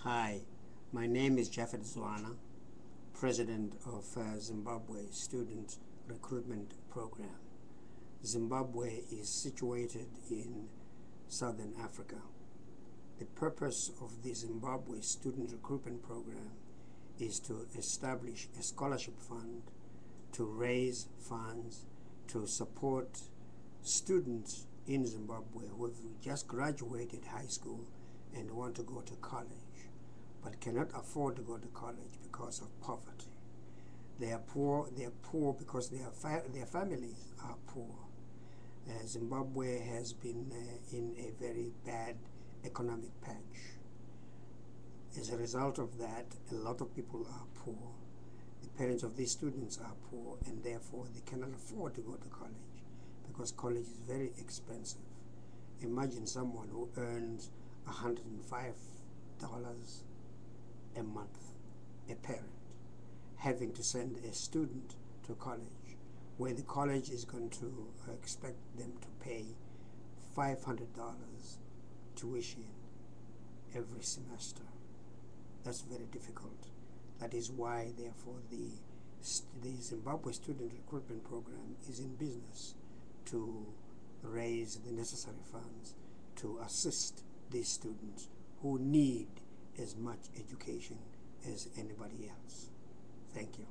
Hi, my name is Japhet Zwana, President of Zimbabwe Student Recruitment Program. Zimbabwe is situated in Southern Africa. The purpose of the Zimbabwe Student Recruitment Program is to establish a scholarship fund to raise funds to support students in Zimbabwe who have just graduated high school and want to go to college but cannot afford to go to college because of poverty. They are poor because their families are poor. Zimbabwe has been in a very bad economic patch. As a result of that, a lot of people are poor. The parents of these students are poor, and therefore they cannot afford to go to college because college is very expensive. Imagine someone who earns $105 a month, a parent, having to send a student to college, where the college is going to expect them to pay $500 tuition every semester. That's very difficult. That is why, therefore, the Zimbabwe Student Recruitment Program is in business to raise the necessary funds to assist these students who need as much education as anybody else. Thank you.